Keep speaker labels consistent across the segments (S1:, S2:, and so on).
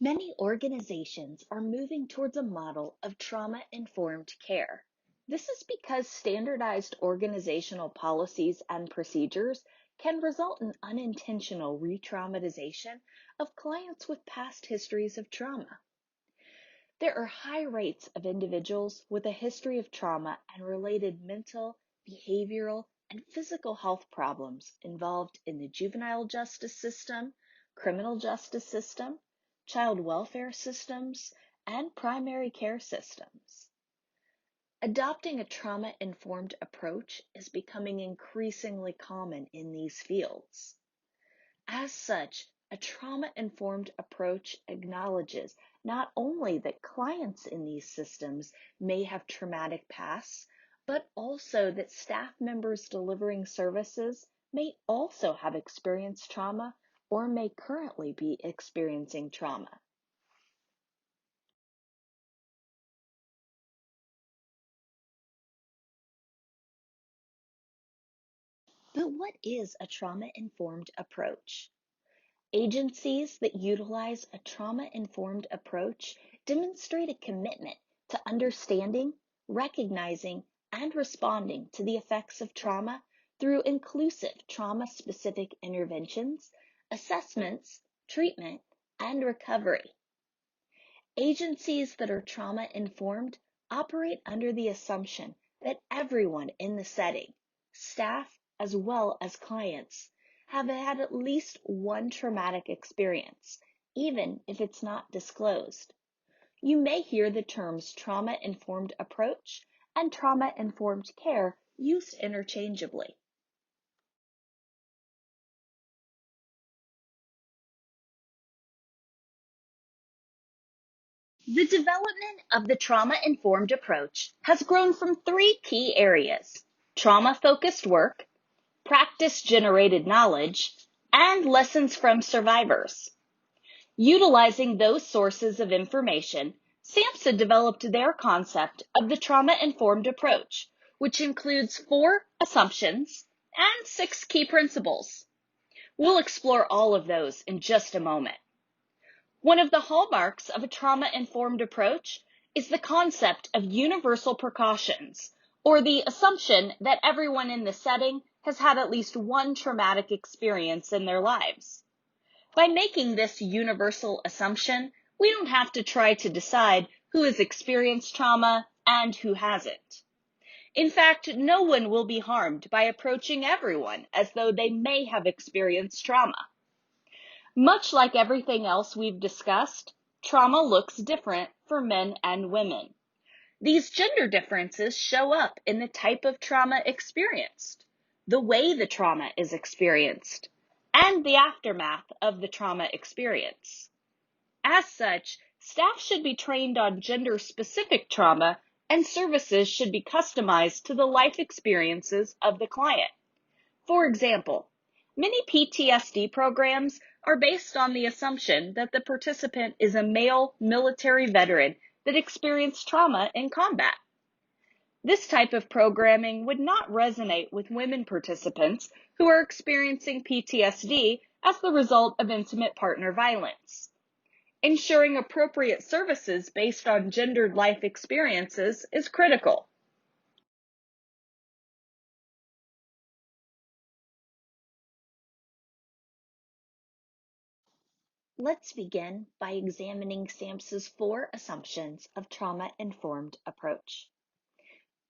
S1: Many organizations are moving towards a model of trauma-informed care. This is because standardized organizational policies and procedures can result in unintentional re-traumatization of clients with past histories of trauma. There are high rates of individuals with a history of trauma and related mental, behavioral, and physical health problems involved in the juvenile justice system, criminal justice system, child welfare systems, and primary care systems. Adopting a trauma-informed approach is becoming increasingly common in these fields. As such, a trauma-informed approach acknowledges not only that clients in these systems may have traumatic pasts, but also that staff members delivering services may also have experienced trauma or may currently be experiencing trauma. But what is a trauma-informed approach? Agencies that utilize a trauma-informed approach demonstrate a commitment to understanding, recognizing, and responding to the effects of trauma through inclusive trauma-specific interventions, assessments, treatment, and recovery. Agencies that are trauma-informed operate under the assumption that everyone in the setting, staff as well as clients, have had at least one traumatic experience, even if it's not disclosed. You may hear the terms trauma-informed approach and trauma-informed care used interchangeably. The development of the trauma-informed approach has grown from three key areas: trauma-focused work, practice-generated knowledge, and lessons from survivors. Utilizing those sources of information, SAMHSA developed their concept of the trauma-informed approach, which includes 4 assumptions and 6 key principles. We'll explore all of those in just a moment. One of the hallmarks of a trauma-informed approach is the concept of universal precautions, or the assumption that everyone in the setting has had at least one traumatic experience in their lives. By making this universal assumption, we don't have to try to decide who has experienced trauma and who hasn't. In fact, no one will be harmed by approaching everyone as though they may have experienced trauma. Much like everything else we've discussed, trauma looks different for men and women. These gender differences show up in the type of trauma experienced, the way the trauma is experienced, and the aftermath of the trauma experience. As such, staff should be trained on gender-specific trauma, and services should be customized to the life experiences of the client. For example, many PTSD programs are based on the assumption that the participant is a male military veteran that experienced trauma in combat. This type of programming would not resonate with women participants who are experiencing PTSD as the result of intimate partner violence. Ensuring appropriate services based on gendered life experiences is critical. Let's begin by examining SAMHSA's 4 assumptions of trauma-informed approach.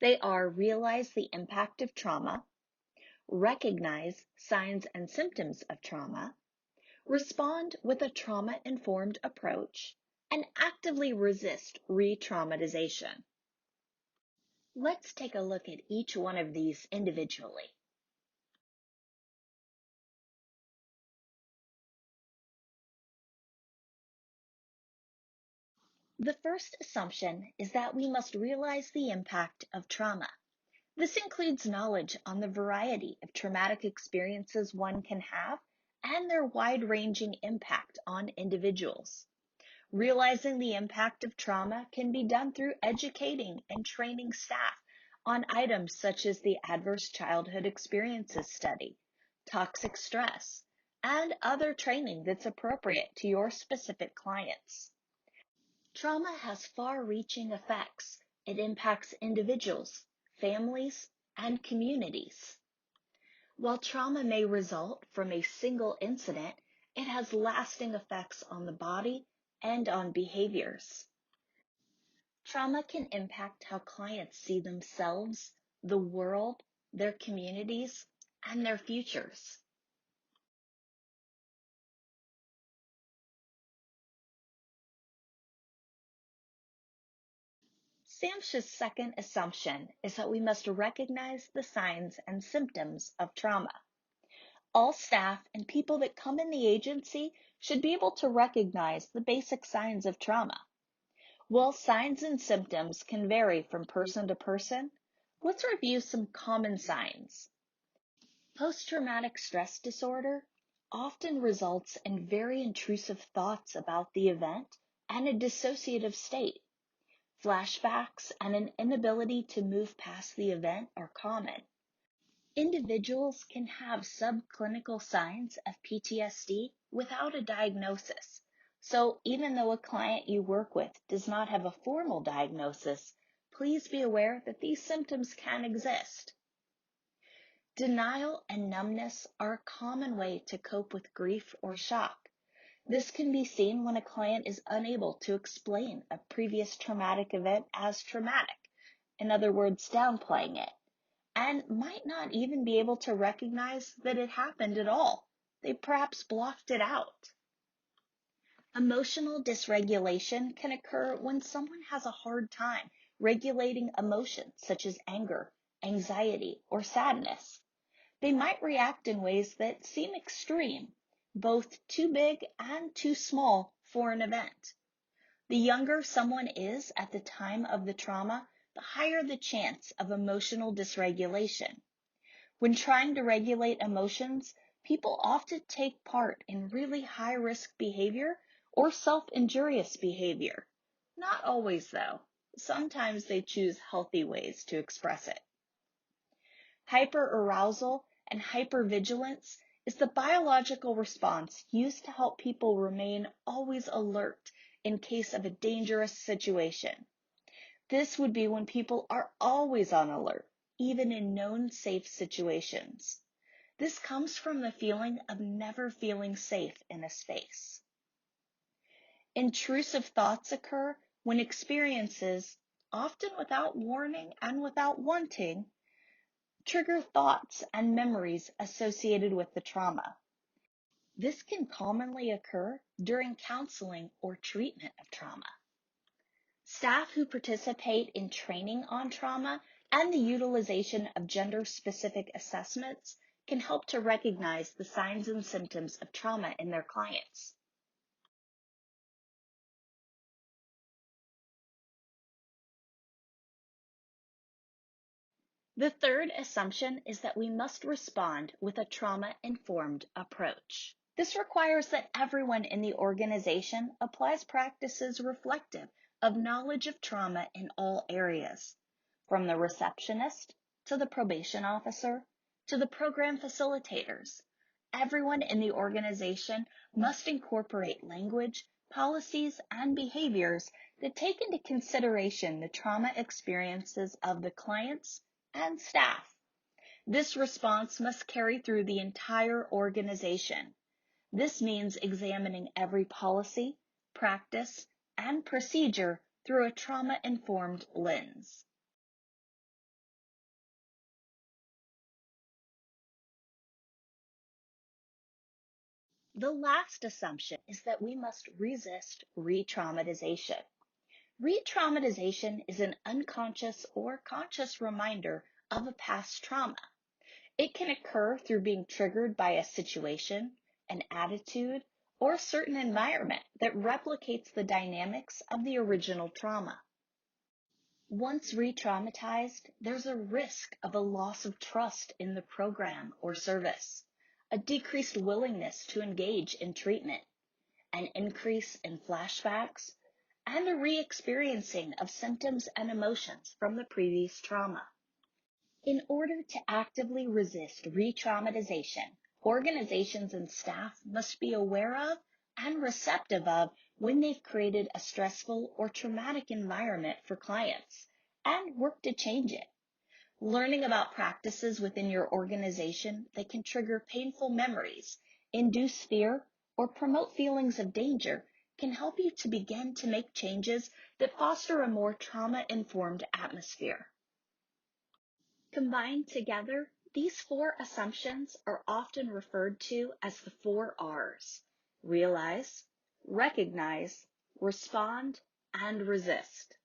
S1: They are: realize the impact of trauma, recognize signs and symptoms of trauma, respond with a trauma-informed approach, and actively resist re-traumatization. Let's take a look at each one of these individually. The first assumption is that we must realize the impact of trauma. This includes knowledge on the variety of traumatic experiences one can have and their wide-ranging impact on individuals. Realizing the impact of trauma can be done through educating and training staff on items such as the Adverse Childhood Experiences Study, toxic stress, and other training that's appropriate to your specific clients. Trauma has far-reaching effects. It impacts individuals, families, and communities. While trauma may result from a single incident, it has lasting effects on the body and on behaviors. Trauma can impact how clients see themselves, the world, their communities, and their futures. Samsh's second assumption is that we must recognize the signs and symptoms of trauma. All staff and people that come in the agency should be able to recognize the basic signs of trauma. While signs and symptoms can vary from person to person, let's review some common signs. Post-traumatic stress disorder often results in very intrusive thoughts about the event and a dissociative state. Flashbacks and an inability to move past the event are common. Individuals can have subclinical signs of PTSD without a diagnosis. So even though a client you work with does not have a formal diagnosis, please be aware that these symptoms can exist. Denial and numbness are a common way to cope with grief or shock. This can be seen when a client is unable to explain a previous traumatic event as traumatic, in other words, downplaying it, and might not even be able to recognize that it happened at all. They perhaps blocked it out. Emotional dysregulation can occur when someone has a hard time regulating emotions such as anger, anxiety, or sadness. They might react in ways that seem extreme, both too big and too small for an event. The younger someone is at the time of the trauma, the higher the chance of emotional dysregulation. When trying to regulate emotions, people often take part in really high-risk behavior or self-injurious behavior. Not always, though. Sometimes they choose healthy ways to express it. Hyperarousal and hypervigilance is the biological response used to help people remain always alert in case of a dangerous situation. This would be when people are always on alert, even in known safe situations. This comes from the feeling of never feeling safe in a space. Intrusive thoughts occur when experiences, often without warning and without wanting, trigger thoughts and memories associated with the trauma. This can commonly occur during counseling or treatment of trauma. Staff who participate in training on trauma and the utilization of gender-specific assessments can help to recognize the signs and symptoms of trauma in their clients. The third assumption is that we must respond with a trauma-informed approach. This requires that everyone in the organization applies practices reflective of knowledge of trauma in all areas, from the receptionist to the probation officer to the program facilitators. Everyone in the organization must incorporate language, policies, and behaviors that take into consideration the trauma experiences of the clients and staff. This response must carry through the entire organization. This means examining every policy, practice, and procedure through a trauma-informed lens. The last assumption is that we must resist re-traumatization. Re-traumatization is an unconscious or conscious reminder of a past trauma. It can occur through being triggered by a situation, an attitude, or a certain environment that replicates the dynamics of the original trauma. Once re-traumatized, there's a risk of a loss of trust in the program or service, a decreased willingness to engage in treatment, an increase in flashbacks, and a re-experiencing of symptoms and emotions from the previous trauma. In order to actively resist re-traumatization, Organizations and staff must be aware of and receptive of when they've created a stressful or traumatic environment for clients and work to change it. Learning about practices within your organization that can trigger painful memories, induce fear, or promote feelings of danger can help you to begin to make changes that foster a more trauma-informed atmosphere. Combined together, these 4 assumptions are often referred to as the 4 R's: realize, recognize, respond, and resist.